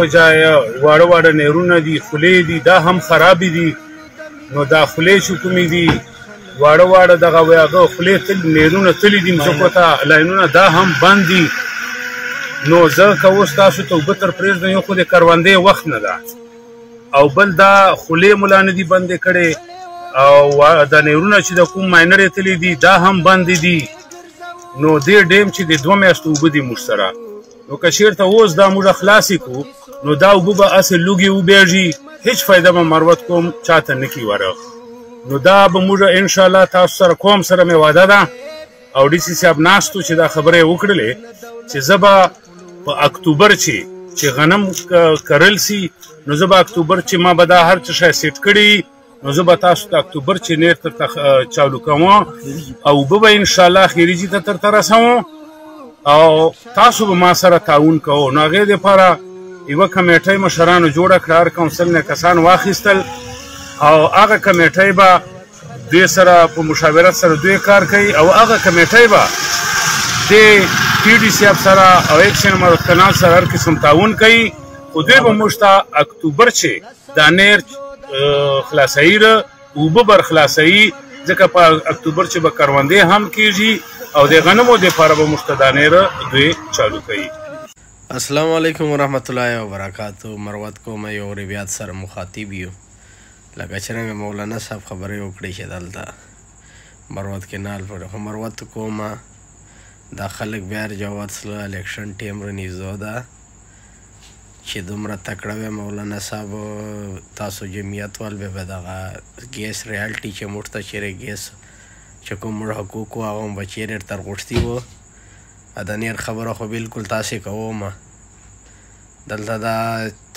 په ځای واړه واړه نهرونه دي، خولې دي، دا هم خرابې دي. نو دا خولې چې کومې دي واړه واړه دغه وایي هغه خولې نهرونه تللي دي مځکو ته، لاینونه دا هم بند دي. نو زه که اوس تاسو ته اوبه تر پرېږدم، یو خو د کروندې وخت نه ده، او بل دا خولې ملا نه دي بندې کړې، او دا نهرونه چې د کوم ماینر یې تللي دي دا هم بندې دي. نو دې ډیم چې د 2 میاشتو اوبه دي موږ سره، نو که چېرته اوس دا موږ خلاصې کړو نو دا اوبه به هسې لوږې وبېږي، هېڅ فایده به مروت کوم چاته نه کي ورغ. نو دا به موږ انشاءالله تاسو سره کوم سره مې وعده ده، او ډي سي صاحب ناست و چې دا خبره یې وکړلې چې زه به په اکتوبر چې غنم کرل سي، نو زه به اکتوبر چې ما به دا هر څه شی سیټ کړي، نو زه به تاسو ته اکتوبر چې نیر ترته چالو کوم، او اوبه به انشاءالله خیریجي ته ترته رسوم، او تاسو به ما سره تعاون کوو. نو هغې دپاره یوه کمیټۍ مشرانو جوړه کړه، هر کونسل نه کسان واخیستل، او هغه کمیټۍ به دوی سره په مشاورت سره دوی کار کوي، او هغه کمیټۍ به د پی ډي صاحب سره او ایکشن مروت کنال سره هر قسم تعاون کوي. خو دوی به موږ ته اکتوبر چې دا نیر خلاصوي، اوبه بر خلاصوي، ځکه په اکتوبر چې به کروندې هم کېږي، او د غنمو دپاره به موږ ته دا نیر دوی چالو کوي. السلام علیکم ورحمت الله وبرکاتو. مروت کومه یو ریبیات سره مخاطب یو، لکه څرنګه مولانا صاحب خبرې وکړې چې دلته مروت کینال پر خو مروت کومه دا خلک بیا جواد سره الیکشن ټیم رنیزو ده چې دومره تکړه وی مولانا صاحب تاسو جمعیت وال به دغه ګیس ریالټي چې موږ ته چیرې ګیس چې کوم موږ حقوق و هغه به چیرې تر غوښتي وو. د نیر خبره خو بالکل تاسې کوم، دلته دا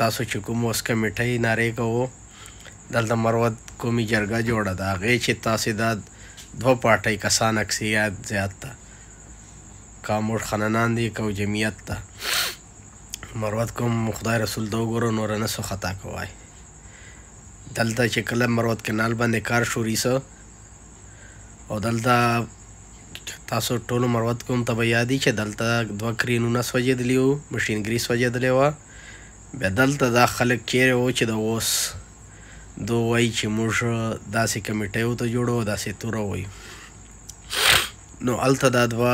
تاسو چې کوم اوس کمیټۍ نارې کوو، دلته مروت قومي جرګه جوړه ده، هغې چې تاسې دا 2 پارټۍ کسان اکثریت زیات ده، که موږ خننان دي که جمعیت ده. مروت کوم خدای رسول ته وګورو، نور نه څه خطا کوئ. دلته چې کله مروت کنال باندې کار شروع سه، او دلته تاسو ټولو مروت کوم ته به یادي چې دلته 2 کرینونه سوځېدلي وو، مشینګري سوځېدلې وه. بیا دلته دا خلک چیرې وو چې د اوس دو وایي چې موږ داسې کمیټۍ ورته جوړو، داسې توره وایي. نو هلته دا 2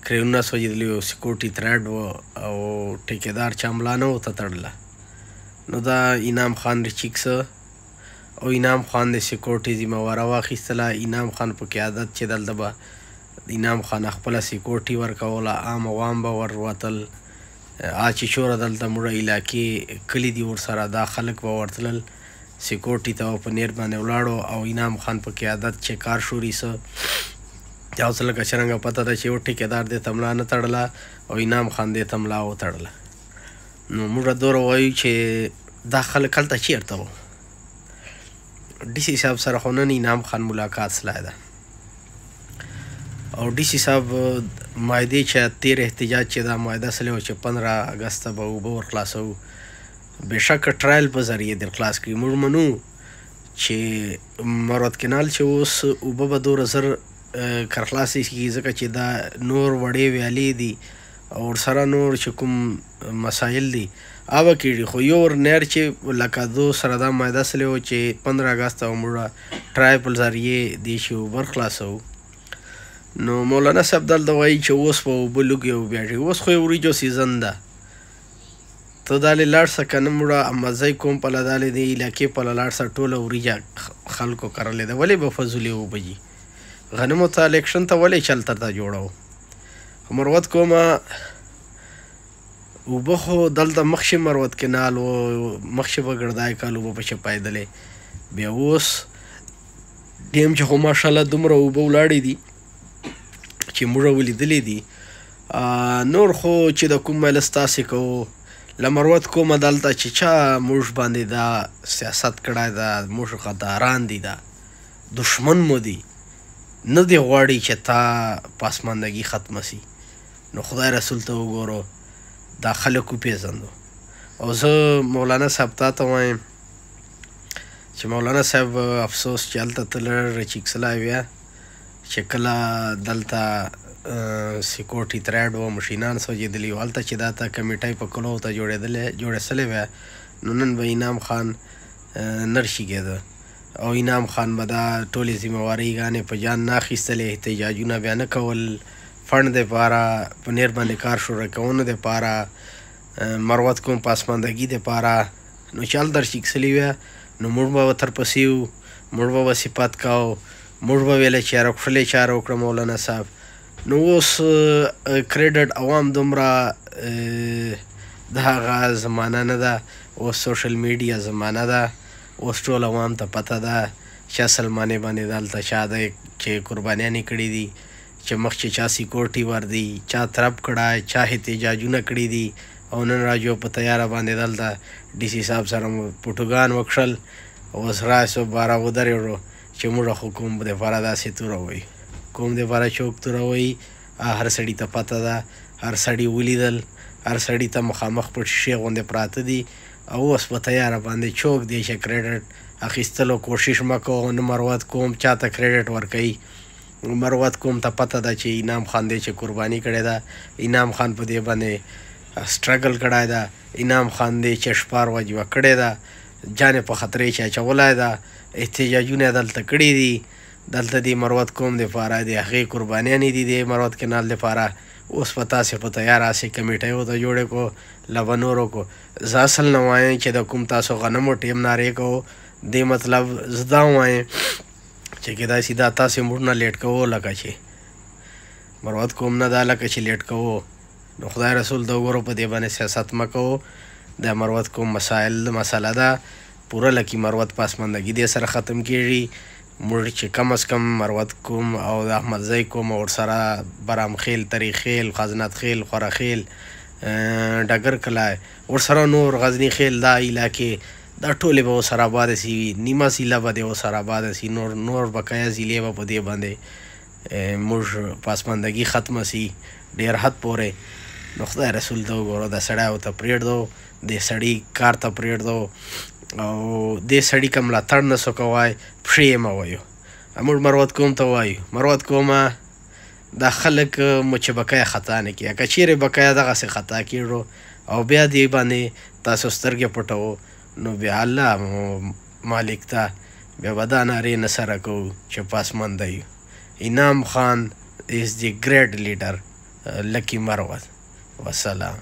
کرینونه سوځېدلي وو، سیکورټي تھریډ وو، او ټیکېدار چملا نه ورته تړله. نو دا انعام خان ریچیکسه او انعام خان د سیکورټي ذمهواره واخیستله. انعام خان په قیادت چې دلته به انعام خان خپله سیکورټي ورکوله، عام عوام به وروتل، چې شوره دلته موږ علاقې کلي دي ورسره، دا خلک به ورتلل سیکورټي ته، په نیر باندې ولاړو، او انعام خان په قیادت چې کار شروع سه. یا اوس لکه څرنګه پته ده چې یو ټیکېدار دې ته ملا نه تړله او انعام خان دې ته ملا وتړله. نو موږ دوره وایو چې دا خلک هلته چېرته وو. ډي سي صاحب سره خو نن انعام خان ملاقات سلی ده، او ډي سي صاحب معاهدې چې 13 احتجاج چې دا معاهده سلی وه چې 15 اګست ته به اوبه ورخلاصوو، بېشکه ټرایل په ذریعې در خلاص کړي. موږ منو چې مروت کنال چې اوس اوبه به دومره زر کرخلاصې کېږي، ځکه چې دا نور وړې ویالې دي او ورسره نور چې کوم مسایل دي هغه کېږي. خو یو نیر چې لکه دو سره دا معاهده سلی وه چې 15 اګست ته موږ ټرای په ذریعې دې شي اوبه خلاصوو. نو مولانا صاحب دلته وایي چې اوس به اوبه لږې وبیاږي، اوس خو یې وریجو سیزن ده، ته دالې لاړ شه که نه موږه مزی کوم پله دالې د علاقې پله لاړ شه، ټوله وریجه خلکو کرلې ده، ولې به فضولې اوبه جي؟ غنمو ته الیکشن ته ولې چل ترته جوړو؟ مروت کومه اوبه خو دلته مخکې مروت کنال و، مخکې به ګردای کال اوبه پکې پایدلې، بیا اوس ډیم چې خو ماشاءالله دومره اوبه ولاړې دي چې موږ ولیدلې دي. نور خو چې د کوم مجلس تاسې کوو له مروت کومه دلته چې چا موږ باندې دا سیاست کړی ده، موږ غداران دي، دا دشمن مو دي، نه دی غواړي چې تا پاسماندګي ختمه سي. نو خدای رسول ته وګورو، دا خلک وپېژندو. او زه مولانا صاحب تا ته وایم چې مولانا صاحب افسوس چې هلته تله رچیکسلی بیا چې کله دلته سیکورټي تریډ و مشینان سوځېدلي و هلته چې دا ته کمیټۍ په کلو ته جوړه سوې وه نو نن به انعام خان نرشي کېده او انعام خان به دا ټولې ذمهوارۍ ګانې په جان نه اخیستلې احتجاجونه بیا نه کول فنډ دپاره پنیر باندې کار شروع کولو دپاره مروت کوم پاسماندګي دپاره نو چې هلته درشیکسلي وه نو موږ به ورپسې وو موږ به صفت کوو موږ به ویله چې یاره کښلې چاره وکړه مولانا صاحب نو اوس کریډټ عوام دومره د هغه زمانه نه ده اوس سوشل میډیا زمانه ده اوس ټول عوام ته پته ده چې اصل معنی باندې دلته چا دی چې قربانیانې کړي دي چې مخکې چا سیکورټي وردي چا طرف کړه چا احتجاجونه کړي دي او نن راجو په تیاره باندې دلته ډي سي صاحب سره مو پټوګان وکښل اوس راسو باره ودرېږو چې موږ خو کوم دپاره داسې توره وایي کوم دپاره چوک توره وایي هر سړي ته پته ده هر سړي ولیدل هر سړي ته مخامخ پټ شیشې غوندې پراته دي او اوس په تیاره باندې چوک دی چې کریډټ اخیستلو کوشش مه کوو نه مروت کوم چاته کریډټ ورکوي مروت کوم ته پته ده چې انعام خان دی چې قرباني کړې ده انعام خان په دې باندې سټرګل کړی ده انعام خان دی چې شپار وجوه کړې ده جان په خطرې چې اچولی ده احتجاجونه یې دلته کړي دي دلته د مروت کوم دپاره د هغې قربانیانې دي د مروت کنال دپاره اوس په تاسې په تیاره هسې کمیټۍ ورته جوړې کړو له به نور وکړو زه اصل نه وایم چې د کوم تاسو غنمو ټیم نارې کوو دې مطلب زه دا وایم چې کیدای شي دا تاسې موږ نه لیټ کوو لکه چې مروت کوم نه دا لکه چې لیټ کوو نو خدای رسول د وګورو په دې باندې سیاست مه کوو د مروت کوم مسله ده پوره لکې مروت پاسماندګي دې سره ختم کېږي موږ چې کم از کم مروت کوم او د احمدزی کوم ورسره برام خیل طریق خیل خزنت خیل خوره خیل ډګر کلی ورسره نور غزني خیل دا علاقې دا ټولې به ورسره آباده سي نیمه سیله به دې ورسره آباده سي نور بقایا ضلعې به په دې باندې موږ پاسماندګي ختمه سي ډېر حد پورې نو خدای رسول ته وګوره د سړی ورته پرېږدو د سړي کار ته پرېږدو او دې سړي که ملاتړ نه سو کوای پښې یې مه وایو موږ مروت کوم ته وایو مروت کومه دا خلک مو چې بقایا خطا نه کړي که چیرې بقایا دغسې خطا کېږو او بیا دې باندې تاسو سترګې پټوو نو بیا الله مالک ته بیا به دا نارې نه سره کوو چې پاسمانده یو انعام خان is the great leader لکی مروت وسلام